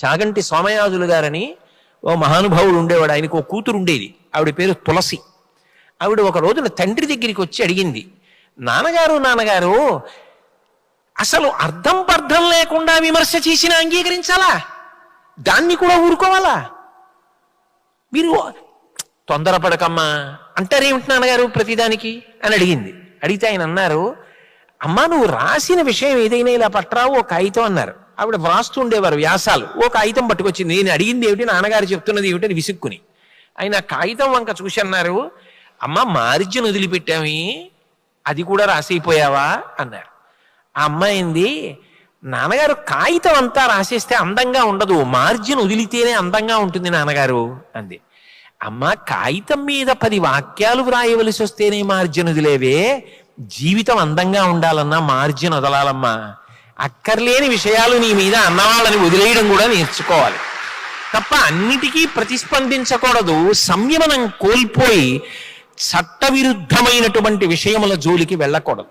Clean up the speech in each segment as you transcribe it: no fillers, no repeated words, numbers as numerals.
చాగంటి సోమయాజులు గారని ఓ మహానుభావుడు ఉండేవాడు. ఆయనకు ఓ కూతురు ఉండేది, ఆవిడ పేరు తులసి. ఆవిడ ఒక రోజున తండ్రి దగ్గరికి వచ్చి అడిగింది, నాన్నగారు అసలు అర్థం పర్థం లేకుండా విమర్శ చేసినా అంగీకరించాలా? దాన్ని కూడా ఊరుకోవాలా? మీరు తొందరపడకమ్మా అంటారేమిటి నాన్నగారు ప్రతిదానికి అని అడిగింది. అడిగితే ఆయన అన్నారు, అమ్మా నువ్వు రాసిన విషయం ఏదైనా ఇలా పట్టరావు, ఓ కాగితం అన్నారు. ఆవిడ వ్రాస్తూ ఉండేవారు వ్యాసాలు. ఓ కాగితం పట్టుకొచ్చింది. నేను అడిగింది ఏమిటి, నాన్నగారు చెప్తున్నది ఏమిటని విసుక్కుని. ఆయన కాగితం వంక చూసి అన్నారు, అమ్మ మార్జిన్ వదిలిపెట్టామి, అది కూడా రాసైపోయావా అన్నారు. ఆ అమ్మాయింది, నాన్నగారు కాగితం అంతా రాసేస్తే అందంగా ఉండదు, మార్జిన్ వదిలితేనే అందంగా ఉంటుంది నాన్నగారు అంది. అమ్మ కాగితం మీద 10 వాక్యాలు వ్రాయవలసి వస్తేనే మార్జిన్ వదిలేవే, జీవితం అందంగా ఉండాలన్నా మార్జిన్ వదలాలమ్మా. అక్కర్లేని విషయాలు నీ మీద అన్నవాళ్ళని వదిలేయడం కూడా నేర్చుకోవాలి తప్ప అన్నిటికీ ప్రతిస్పందించకూడదు. సంయమనం కోల్పోయి చట్టవిరుద్ధమైనటువంటి విషయముల జోలికి వెళ్ళకూడదు.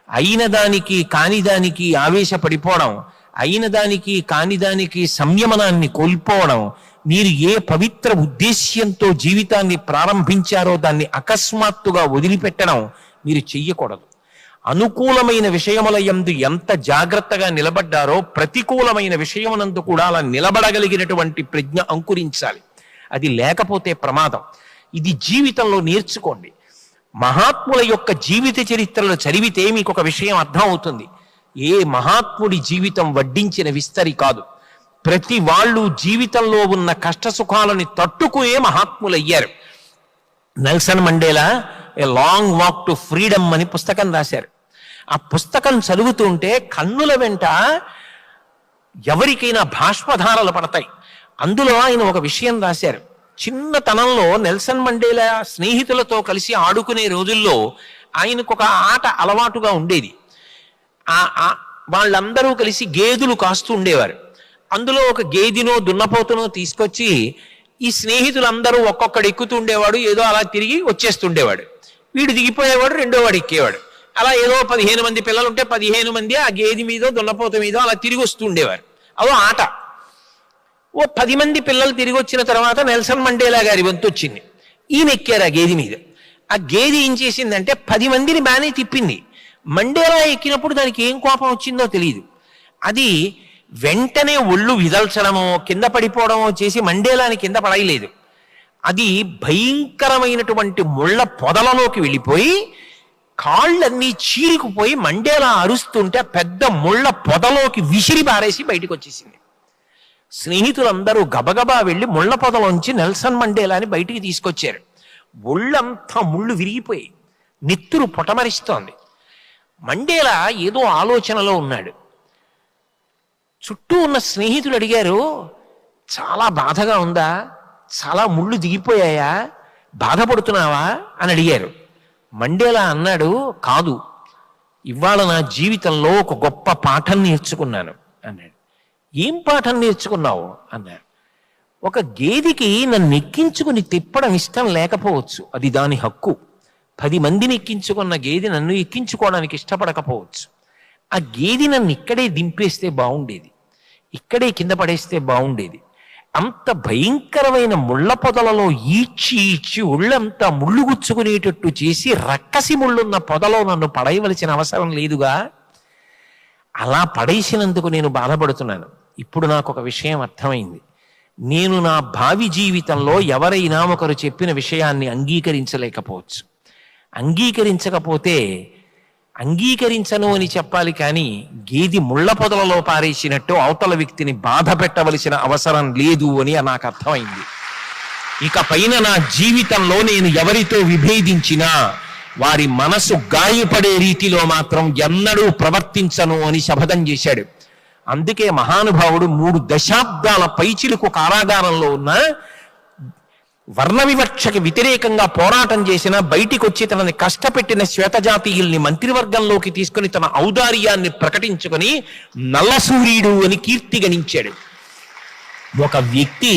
అయిన దానికి కాని దానికి ఆవేశపడిపోవడం, అయిన దానికి కాని దానికి సంయమనాన్ని కోల్పోవడం, మీరు ఏ పవిత్ర ఉద్దేశ్యంతో జీవితాన్ని ప్రారంభించారో దాన్ని అకస్మాత్తుగా వదిలిపెట్టడం మీరు చెయ్యకూడదు. అనుకూలమైన విషయముల యందు ఎంత జాగ్రత్తగా నిలబడ్డారో ప్రతికూలమైన విషయమునందు కూడా అలా నిలబడగలిగినటువంటి ప్రజ్ఞ అంకురించాలి. అది లేకపోతే ప్రమాదం. ఇది జీవితంలో నేర్చుకోండి. మహాత్ముల యొక్క జీవిత చరిత్రలు చదివితే మీకు ఒక విషయం అర్థం అవుతుంది. ఏ మహాత్ముడి జీవితం వడ్డించిన విస్తరి కాదు. ప్రతి వాళ్ళు జీవితంలో ఉన్న కష్ట సుఖాలని తట్టుకునే మహాత్ములయ్యారు. Nelson Mandela a long walk to freedom అని పుస్తకం రాశారు. ఆ పుస్తకం చదువుతుంటే కన్నుల వెంట ఎవరికైనా బాష్పధారలు పడతాయి. అందులో ఆయన ఒక విషయం రాశారు. చిన్నతనంలో నెల్సన్ మండేలా స్నేహితులతో కలిసి ఆడుకునే రోజుల్లో ఆయనకు ఒక ఆట అలవాటుగా ఉండేది. వాళ్ళందరూ కలిసి గేదెలు కాస్తూ ఉండేవారు. అందులో ఒక గేదెనో దున్నపోతునో తీసుకొచ్చి ఈ స్నేహితులందరూ ఒక్కొక్కడు ఎక్కుతూ ఉండేవాడు, ఏదో అలా తిరిగి వచ్చేస్తుండేవాడు. వీడు దిగిపోయేవాడు, రెండో వాడు ఎక్కేవాడు. అలా ఏదో 15 మంది పిల్లలు ఉంటే 15 మంది ఆ గేదె మీదో దున్నపోత మీదో అలా తిరిగి వస్తూ ఉండేవారు. అదో ఆట. ఓ 10 మంది పిల్లలు తిరిగి వచ్చిన తర్వాత నెల్సన్ మండేలా గారి వంతు వచ్చింది. ఈయన ఎక్కారు ఆ గేదె మీద. ఆ గేదె ఏం చేసిందంటే 10 మందిని బాగానే తిప్పింది. మండేలా ఎక్కినప్పుడు దానికి ఏం కోపం వచ్చిందో తెలియదు. అది వెంటనే ఒళ్ళు విదల్చడమో కింద పడిపోవడమో చేసి మండేలాని కింద పడయలేదు. అది భయంకరమైనటువంటి ముళ్ళ పొదలలోకి వెళ్ళిపోయి కాళ్ళన్నీ చీరుకుపోయి మండేలా అరుస్తుంటే పెద్ద ముళ్ళ పొదలోకి విసిరి బారేసి బయటకు వచ్చేసింది. స్నేహితులందరూ గబగబా వెళ్ళి ముళ్ళ పొదలోంచి నెల్సన్ మండేలాని బయటికి తీసుకొచ్చారు. ఒళ్ళంతా ముళ్ళు విరిగిపోయి నెత్తురు పొటమరిస్తోంది. మండేలా ఏదో ఆలోచనలో ఉన్నాడు. చుట్టూ ఉన్న స్నేహితులు అడిగారు, చాలా బాధగా ఉందా, చాలా ముళ్ళు దిగిపోయాయా, బాధపడుతున్నావా అని అడిగారు. మండేలా అన్నాడు, కాదు, ఇవాళ నా జీవితంలో ఒక గొప్ప పాఠం నేర్చుకున్నాను అన్నాడు. ఏం పాఠం నేర్చుకున్నావు అన్నాడు. ఒక గేదెకి నన్ను ఎక్కించుకుని తిప్పడం ఇష్టం లేకపోవచ్చు, అది దాని హక్కు. 10 మందిని ఎక్కించుకున్న గేదె నన్ను ఎక్కించుకోవడానికి ఇష్టపడకపోవచ్చు. ఆ గేదె నన్ను ఇక్కడే దింపేస్తే బాగుండేది, ఇక్కడే కింద పడేస్తే బాగుండేది. అంత భయంకరమైన ముళ్ళ పొదలలో ఈడ్చి ఒళ్ళంతా ముళ్ళు గుచ్చుకునేటట్టు చేసి రక్కసి ముళ్ళున్న పొదలో నన్ను పడేయవలసిన అవసరం లేదుగా. అలా పడేసినందుకు నేను బాధపడుతున్నాను. ఇప్పుడు నాకు ఒక విషయం అర్థమైంది. నేను నా భావి జీవితంలో ఎవరైనా ఒకరు చెప్పిన విషయాన్ని అంగీకరించలేకపోవచ్చు. అంగీకరించకపోతే అంగీకరించను అని చెప్పాలి, కానీ గేది ముళ్ళ పొదలలో పారేసినట్టు అవతల వ్యక్తిని బాధ పెట్టవలసిన అవసరం లేదు అని నాకు అర్థమైంది. ఇక పైన నా జీవితంలో నేను ఎవరితో విభేదించినా వారి మనసు గాయపడే రీతిలో మాత్రం ఎన్నడూ ప్రవర్తించను అని శపథం చేశాడు. అందుకే మహానుభావుడు 3 దశాబ్దాల పైచిలుకు కారాగారంలో ఉన్న వర్ణ వివక్షకి వ్యతిరేకంగా పోరాటం చేసిన, బయటికి వచ్చి తనని కష్టపెట్టిన శ్వేతజాతీయుల్ని మంత్రివర్గంలోకి తీసుకుని తన ఔదార్యాన్ని ప్రకటించుకొని నల్లసూర్యుడు అని కీర్తి గణించాడు. ఒక వ్యక్తి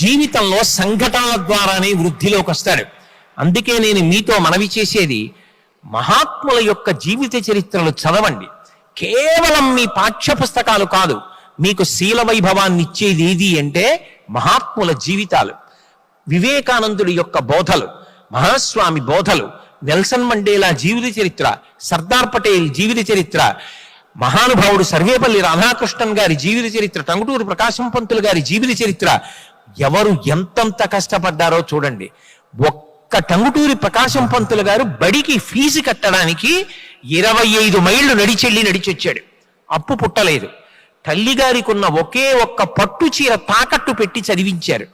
జీవితంలో సంఘటనల ద్వారానే వృద్ధిలోకి వస్తాడు. అందుకే నేను మీతో మనవి చేసేది, మహాత్ముల యొక్క జీవిత చరిత్రలు చదవండి. కేవలం మీ పాఠ్య పుస్తకాలు కాదు, మీకు శీల వైభవాన్ని ఇచ్చేది ఏది అంటే మహాత్ముల జీవితాలు, వివేకానందుడి యొక్క బోధలు, మహాస్వామి బోధలు, నెల్సన్ మండేలా జీవిత చరిత్ర, సర్దార్ పటేల్ జీవిత చరిత్ర, మహానుభావుడు సర్వేపల్లి రాధాకృష్ణన్ గారి జీవిత చరిత్ర, టంగుటూరి ప్రకాశం పంతులు గారి జీవిత చరిత్ర. ఎవరు ఎంతంత కష్టపడ్డారో చూడండి. ఒక్క టంగుటూరి ప్రకాశం పంతులు గారు బడికి ఫీజు కట్టడానికి 25 మైళ్ళు నడిచొచ్చాడు. అప్పు పుట్టలేదు. తల్లిగారికి ఉన్న ఒకే ఒక్క పట్టు చీర తాకట్టు పెట్టి చదివించారు.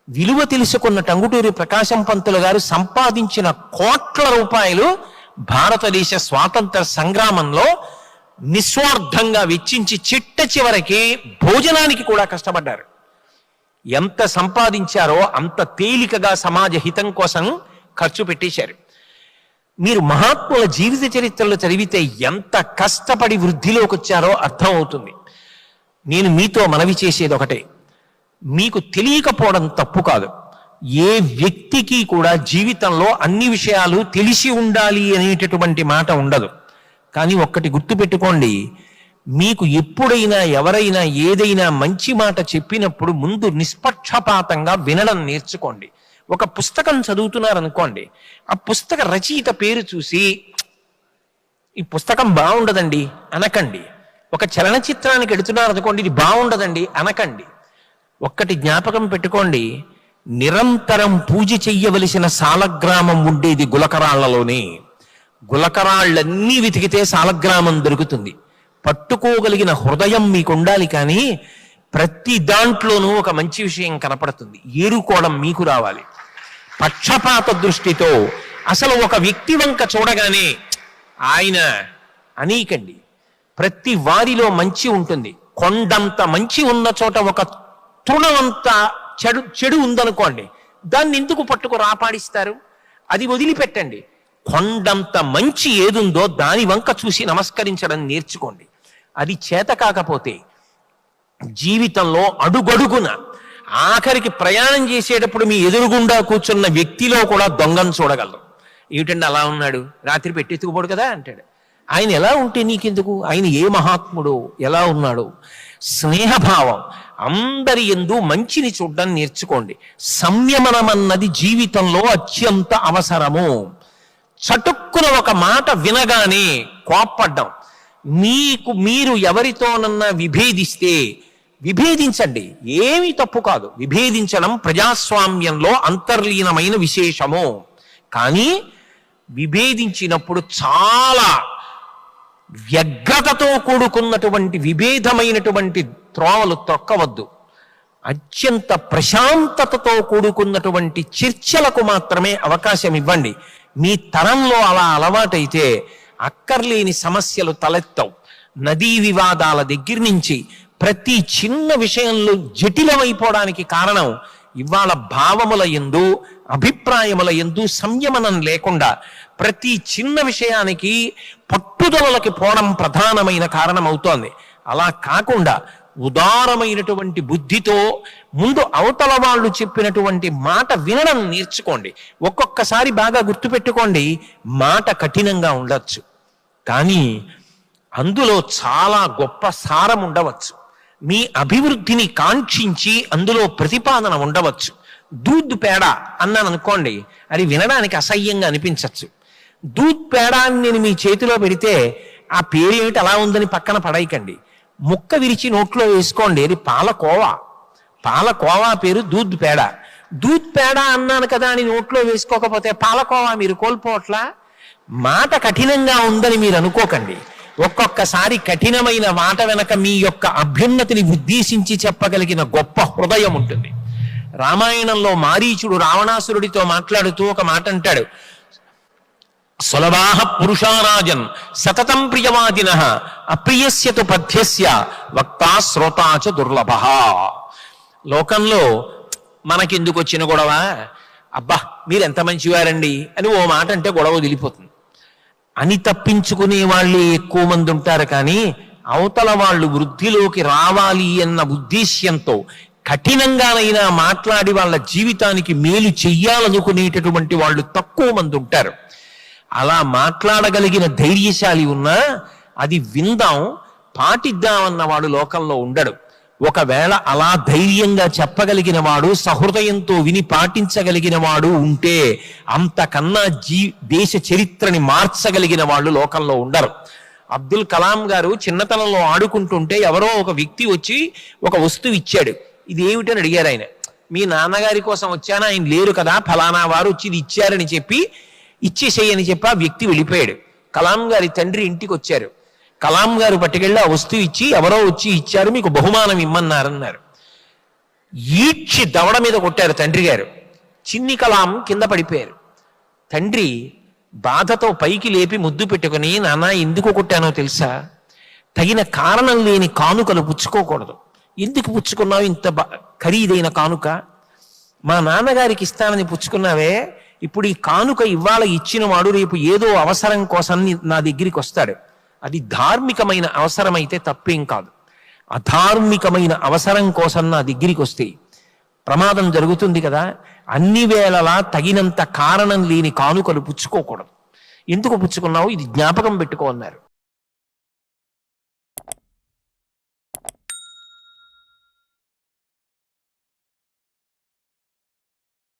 విలువ తెలుసుకున్న టంగుటూరి ప్రకాశం పంతులు గారు సంపాదించిన కోట్ల రూపాయలు భారతదేశ స్వాతంత్ర సంగ్రామంలో నిస్వార్థంగా వెచ్చించి చిట్ట చివరికి భోజనానికి కూడా కష్టపడ్డారు. ఎంత సంపాదించారో అంత తేలికగా సమాజ హితం కోసం ఖర్చు పెట్టేశారు. మీరు మహాత్ముల జీవిత చరిత్రలు చదివితే ఎంత కష్టపడి వృద్ధిలోకి వచ్చారో అర్థం అవుతుంది. నేను మీతో మనవి చేసేది ఒకటే, మీకు తెలియకపోవడం తప్పు కాదు. ఏ వ్యక్తికి కూడా జీవితంలో అన్ని విషయాలు తెలిసి ఉండాలి అనేటటువంటి మాట ఉండదు. కానీ ఒక్కటి గుర్తుపెట్టుకోండి, మీకు ఎప్పుడైనా ఎవరైనా ఏదైనా మంచి మాట చెప్పినప్పుడు ముందు నిష్పక్షపాతంగా వినడం నేర్చుకోండి. ఒక పుస్తకం చదువుతున్నారనుకోండి, ఆ పుస్తక రచయిత పేరు చూసి ఈ పుస్తకం బాగుండదండి అనకండి. ఒక చలనచిత్రానికి ఎడుతున్నారనుకోండి, ఇది బాగుండదండి అనకండి. ఒక్కటి జ్ఞాపకం పెట్టుకోండి, నిరంతరం పూజ చెయ్యవలసిన సాలగ్రామం ఉండేది గులకరాళ్లలోనే. గులకరాళ్ళన్నీ వెతికితే సాలగ్రామం దొరుకుతుంది. పట్టుకోగలిగిన హృదయం మీకు ఉండాలి, కానీ ప్రతి దాంట్లోనూ ఒక మంచి విషయం కనపడుతుంది. ఏరుకోవడం మీకు రావాలి. పక్షపాత దృష్టితో అసలు ఒక వ్యక్తి వంక చూడగానే ఆయన అనీకండి. ప్రతి వారిలో మంచి ఉంటుంది. కొండంత మంచి ఉన్న చోట ఒక తృణమంత చెడు ఉందనుకోండి, దాన్ని ఎందుకు పట్టుకు రాపాడిస్తారు? అది వదిలిపెట్టండి. కొండంత మంచి ఏదుందో దాని వంక చూసి నమస్కరించడం నేర్చుకోండి. అది చేత కాకపోతే జీవితంలో అడుగడుగున ఆఖరికి ప్రయాణం చేసేటప్పుడు మీ ఎదురుగుండా కూర్చున్న వ్యక్తిలో కూడా దొంగను చూడగలరు. ఏమిటండి అలా ఉన్నాడు, రాత్రి పెట్టెత్తుకుపోడు కదా అంటాడు. ఆయన ఎలా ఉంటే నీకెందుకు? ఆయన ఏ మహాత్ముడు, ఎలా ఉన్నాడు? స్నేహభావం, అందరి యందు మంచిని చూడడం నేర్చుకోండి. సంయమనమన్నది జీవితంలో అత్యంత అవసరము. చటుక్కున ఒక మాట వినగానే కోప్పడ్డం, మీరు ఎవరితోనన్నా విభేదిస్తే విభేదించండి, ఏమీ తప్పు కాదు. విభేదించడం ప్రజాస్వామ్యంలో అంతర్లీనమైన విశేషము. కానీ విభేదించినప్పుడు చాలా వ్యగ్రతతో కూడుకున్నటువంటి విభేదమైనటువంటి త్రోవలు తొక్కవద్దు. అత్యంత ప్రశాంతతతో కూడుకున్నటువంటి చర్చలకు మాత్రమే అవకాశం ఇవ్వండి. మీ తరంలో అలా అలవాటైతే అక్కర్లేని సమస్యలు తలెత్తవు. నదీ వివాదాల దగ్గర నుంచి ప్రతి చిన్న విషయంలో జటిలమైపోవడానికి కారణం ఇవాళ భావముల యందు, అభిప్రాయముల యందు సంయమనం లేకుండా ప్రతి చిన్న విషయానికి పట్టుదలకి పోవడం ప్రధానమైన కారణం అవుతోంది. అలా కాకుండా ఉదారమైనటువంటి బుద్ధితో ముందు అవతల వాళ్ళు చెప్పినటువంటి మాట వినడం నేర్చుకోండి. ఒక్కొక్కసారి బాగా గుర్తుపెట్టుకోండి, మాట కఠినంగా ఉండొచ్చు, కానీ అందులో చాలా గొప్ప సారం ఉండవచ్చు. మీ అభివృద్ధిని కాంక్షించి అందులో ప్రతిపాదన ఉండవచ్చు. దూద్ పేడ అన్నాను అనుకోండి, అది వినడానికి అసహ్యంగా అనిపించవచ్చు. దూద్ పేడ అని నేను మీ చేతిలో పెడితే ఆ పేరేమిటి అలా ఉందని పక్కన పడేయకండి. ముక్క విరిచి నోట్లో వేసుకోండి, అది పాలకోవా. పాలకోవా పేరు దూద్ పేడ. దూద్ పేడ అన్నాను కదా అని నోట్లో వేసుకోకపోతే పాలకోవా మీరు కోల్పోవట్లా? మాట కఠినంగా ఉందని మీరు అనుకోకండి. ఒక్కొక్కసారి కఠినమైన మాట వెనక మీ యొక్క అభ్యున్నతిని ఉద్దేశించి చెప్పగలిగిన గొప్ప హృదయం ఉంటుంది. రామాయణంలో మారీచుడు రావణాసురుడితో మాట్లాడుతూ ఒక మాట అంటాడు, సులభాః పురుషారాజన్ సతతం ప్రియవాదినః అప్రియస్యతు పథ్యస్య వక్తా శ్రోతా చ దుర్లభః. లోకంలో మనకెందుకు వచ్చిన గొడవ, అబ్బా మీరెంత మంచివారండి అని ఓ మాట అంటే గొడవ వదిలిపోతుంది అని తప్పించుకునే వాళ్ళే ఎక్కువ మంది ఉంటారు. కానీ అవతల వాళ్ళు వృద్ధిలోకి రావాలి అన్న ఉద్దేశ్యంతో కఠినంగానైనా మాట్లాడి వాళ్ళ జీవితానికి మేలు చెయ్యాలనుకునేటటువంటి వాళ్ళు తక్కువ మంది ఉంటారు. అలా మాట్లాడగలిగిన ధైర్యశాలి ఉన్నా అది విందాం, పాటిద్దామన్నవాడు లోకంలో ఉండడు. ఒకవేళ అలా ధైర్యంగా చెప్పగలిగిన వాడు, సహృదయంతో విని పాటించగలిగిన వాడు ఉంటే అంతకన్నా దేశ చరిత్రని మార్చగలిగిన వాళ్ళు లోకంలో ఉండరు. అబ్దుల్ కలాం గారు చిన్నతనంలో ఆడుకుంటుంటే ఎవరో ఒక వ్యక్తి వచ్చి ఒక వస్తువు ఇచ్చాడు. ఇది ఏమిటని అడిగారు ఆయన. మీ నాన్నగారి కోసం వచ్చాను, ఆయన లేరు కదా, ఫలానా వారు వచ్చి ఇది ఇచ్చారని చెప్పి ఇచ్చేసేయని చెప్పి ఆ వ్యక్తి వెళ్ళిపోయాడు. కలాం గారి తండ్రి ఇంటికి వచ్చారు. కలాం గారు పట్టుకెళ్ళి ఆ వస్తువు ఇచ్చి, ఎవరో వచ్చి ఇచ్చారు, మీకు బహుమానం ఇమ్మన్నారన్నారు. ఈడ్చి దవడ మీద కొట్టారు తండ్రి గారు. చిన్ని కలాం కింద పడిపోయారు. తండ్రి బాధతో పైకి లేపి ముద్దు పెట్టుకుని, నాన్న ఎందుకు కొట్టానో తెలుసా, తగిన కారణం లేని కానుకలు పుచ్చుకోకూడదు. ఎందుకు పుచ్చుకున్నావు ఇంత ఖరీదైన కానుక? మా నాన్నగారికి ఇస్తానని పుచ్చుకున్నావే, ఇప్పుడు ఈ కానుక ఇవాళ ఇచ్చిన వాడు రేపు ఏదో అవసరం కోసం నా దగ్గరికి వస్తాడు. అది ధార్మికమైన అవసరం అయితే తప్పేం కాదు. అధార్మికమైన అవసరం కోసం నా దగ్గరికి వస్తే ప్రమాదం జరుగుతుంది కదా. అన్ని వేళలా తగినంత కారణం లేని కానుకలు పుచ్చుకోకూడదు. ఎందుకు పుచ్చుకున్నావు, ఇది జ్ఞాపకం పెట్టుకో అన్నారు.